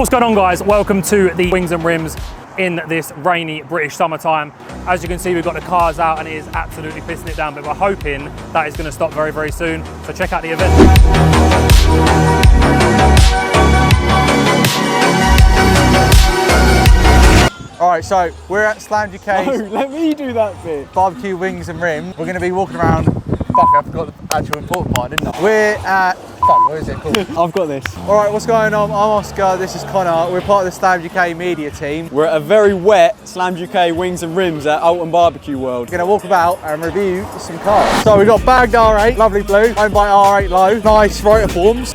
What's going on, guys? Welcome to the Wings and Rims in this rainy British summertime. As you can see, we've got the cars out and it is absolutely pissing it down, but we're hoping that is going to stop very, very soon. So check out the event. All right, so we're at Slammed UK's. No, let me do that bit. Barbecue Wings and Rim. We're going to be walking around. Fuck, I forgot the actual important part, didn't I? We're at. Fuck, what is it called? I've got this. All right, what's going on? I'm Oscar. This is Connor. We're part of the Slammed UK media team. We're at a very wet Slammed UK Wings and Rims at Alton Barbecue World. We're going to walk about and review some cars. So we've got bagged R8, lovely blue, owned by R8 Low. Nice rotor forms.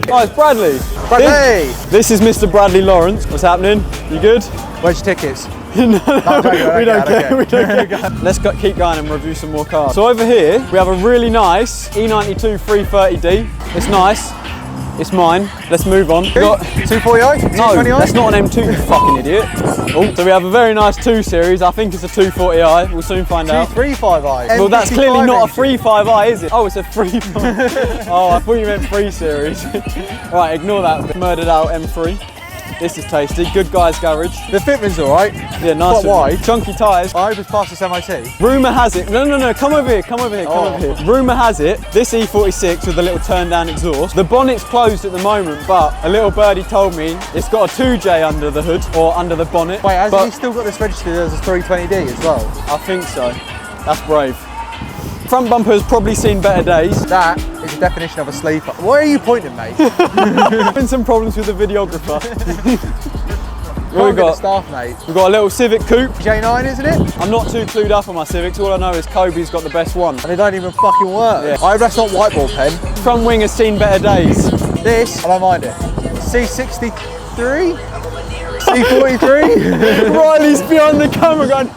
Oh, it's Bradley. Bradley! This is Mr. Bradley Lawrence. What's happening? You good? Where's your tickets? We don't care. Let's keep going and review some more cars. So over here, we have a really nice E92 330D. It's nice. It's mine. Let's move on. We got 240i? No, that's not an M2, you fucking idiot. Oh, so we have a very nice 2 Series. I think it's a 240i. We'll soon find out. 235i. Well, that's clearly not a 35i, is it? Oh, it's a 35. Oh, I thought you meant 3 Series. Right, ignore that. Murdered out M3. This is tasty. Good Guy's Garage. The fitment's all right. Yeah, nice. Quite wide. Chunky tyres. I hope it's past this MOT. Rumour has it. No. Come over here. Come over here. Rumour has it. This E46 with a little turn down exhaust. The bonnet's closed at the moment, but a little birdie told me it's got a 2J under the hood or under the bonnet. Wait, has he still got this registered as a 320D as well? I think so. That's brave. Front bumper has probably seen better days. That is the definition of a sleeper. Why are you pointing, mate? Been some problems with the videographer. What we got? Staff, mate. We've got a little Civic Coupe. J9, isn't it? I'm not too clued up on my Civics. All I know is Kobe's got the best one. And they don't even fucking work. Yeah. I hope that's not whiteboard pen. Front wing has seen better days. This, I don't mind it. C63? C43? Riley's behind the camera going.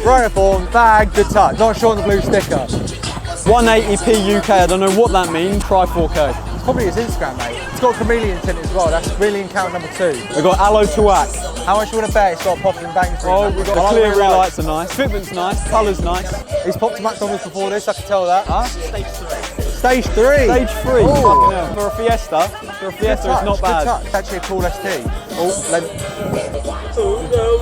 Rotor form, bag, good touch. Not sure on the blue sticker. 180p UK, I don't know what that means. Try 4K. It's probably his Instagram, mate. It's got chameleon tint as well. That's chameleon count number 2. We've got Allo Tuac. How much you want to bet it's got popping and bangs? Oh, we've got the clear rear lights are nice. Fitment's nice. Colour's nice. He's popped to McDonald's before this, I can tell that. Huh? Stage 3. Stage 3? Stage 3. Fucking hell. For a Fiesta, it's not bad. Good touch. It's actually a cool ST.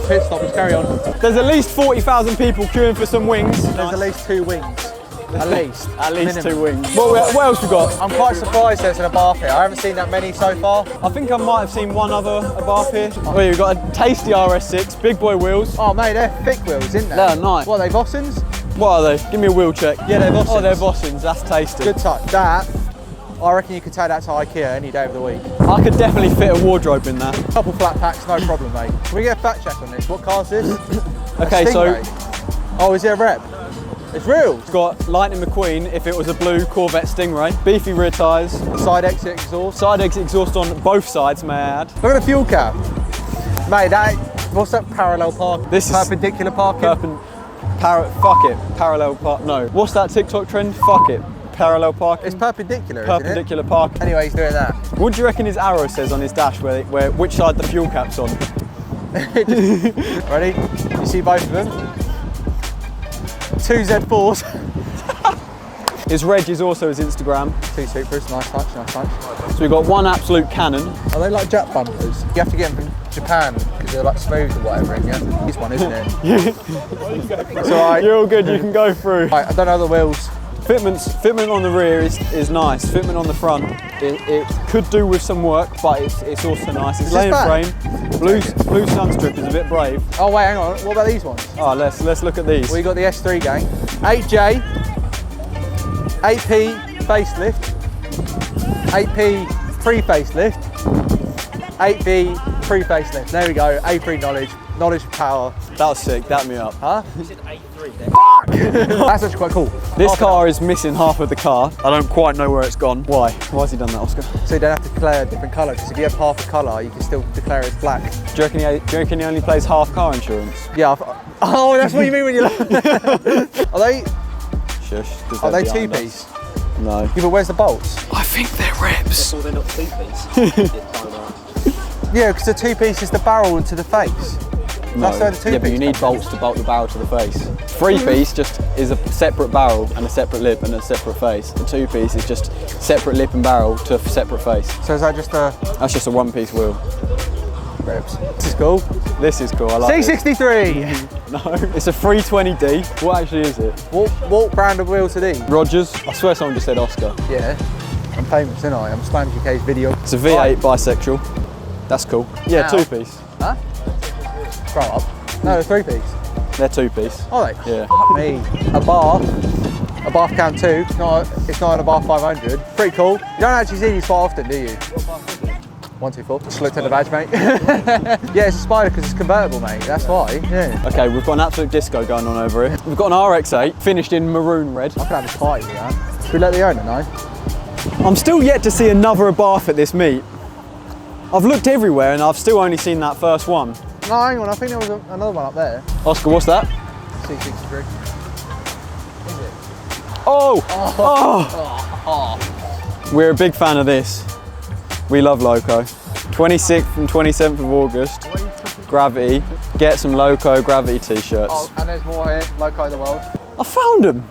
Pit stop, let's carry on. There's at least 40,000 people queuing for some wings. There's at least 2 wings. At least. At least minimum. 2 wings. What else we got? I'm quite surprised there's an Abarth here. I haven't seen that many so far. I think I might have seen one other Abarth here. Oh, you've got a tasty RS6, big boy wheels. Oh mate, they're thick wheels, isn't they? They're nice. What are they, Vossens? What are they? Give me a wheel check. Yeah, they're Vossens. Oh, they're Vossens, that's tasty. Good touch. That, I reckon you could take that to IKEA any day of the week. I could definitely fit a wardrobe in that. Couple flat packs, no problem, mate. Can we get a fact check on this? What car's this? Okay, so... Oh, is it a rep? It's real. It's got Lightning McQueen if it was a blue Corvette Stingray. Beefy rear tyres. Side exit exhaust. Side exit exhaust on both sides, may I add. Look at the fuel cap. Mate, what's that parallel parking? This perpendicular parking? Fuck it. Parallel park. No. What's that TikTok trend? Fuck it. Parallel parking. It's perpendicular, Perpendicular parking. Anyway, he's doing that. What do you reckon his arrow says on his dash where which side the fuel cap's on? Ready? You see both of them? 2 Z4s. His reg is also his Instagram. 2 Supras, nice touch, nice touch. So we've got one absolute cannon. Are they like Jap bumpers? You have to get them from Japan because they're like smooth or whatever, yeah? This one, isn't it? It's alright. You're all good, you can go through. Right, I don't know the wheels. Fitment on the rear is nice. Fitment on the front, it could do with some work, but it's also nice. It's laying frame. Blue sunstrip is a bit brave. Oh wait, hang on. What about these ones? Oh, let's look at these. We got the S3 gang. 8J, 8P facelift, 8P pre-facelift, 8B pre-facelift. There we go. A3 knowledge power. That was sick. That me up. Huh? You said A3 then. Fuck! That's actually quite cool. This car is missing half of the car. I don't quite know where it's gone. Why? Why has he done that, Oscar? So you don't have to declare a different colour, because if you have half a colour, you can still declare it as black. Do you reckon he only plays half car insurance? Yeah. Oh, that's what you mean when you Are they? Shush. Are they 2-piece? No. Yeah, but where's the bolts? I think they're reps. Therefore, they're not 2-piece. Yeah, because the 2-piece is the barrel into the face. No. That's where the 2-piece yeah, but you need comes bolts to bolt the barrel to the face. 3-piece just is a separate barrel and a separate lip and a separate face. The 2-piece is just separate lip and barrel to a separate face. So is that just a... That's just a 1-piece wheel. Ribs. This is cool. This is cool, I like C63! No, it's a 320D. What actually is it? What brand of wheels are these? Rogers. I swear someone just said Oscar. Yeah. I'm famous, isn't I? I'm Slams UK's video. It's a V8 bisexual. That's cool. Yeah, Ow. 2-piece. Huh? Grow up. No, they're 3-piece. They're 2-piece. Are they? Yeah. Fuck me. A Bath Count 2, it's not in a Bath 500. Pretty cool. You don't actually see these quite often, do you? 124. Just looked at the badge, mate. Yeah, it's a Spider because it's convertible, mate. That's why. Yeah. Okay, we've got an absolute disco going on over here. We've got an RX8 finished in maroon red. I can have a party with that. Should we let the owner know? I'm still yet to see another Bath at this meet. I've looked everywhere and I've still only seen that first one. No, hang on. I think there was another one up there. Oscar, what's that? C63. Is it? Oh! We're a big fan of this. We love Loco. 26th and 27th of August, Gravity. Get some Loco Gravity t-shirts. Oh, and there's more here. Lowkey the world. I found them.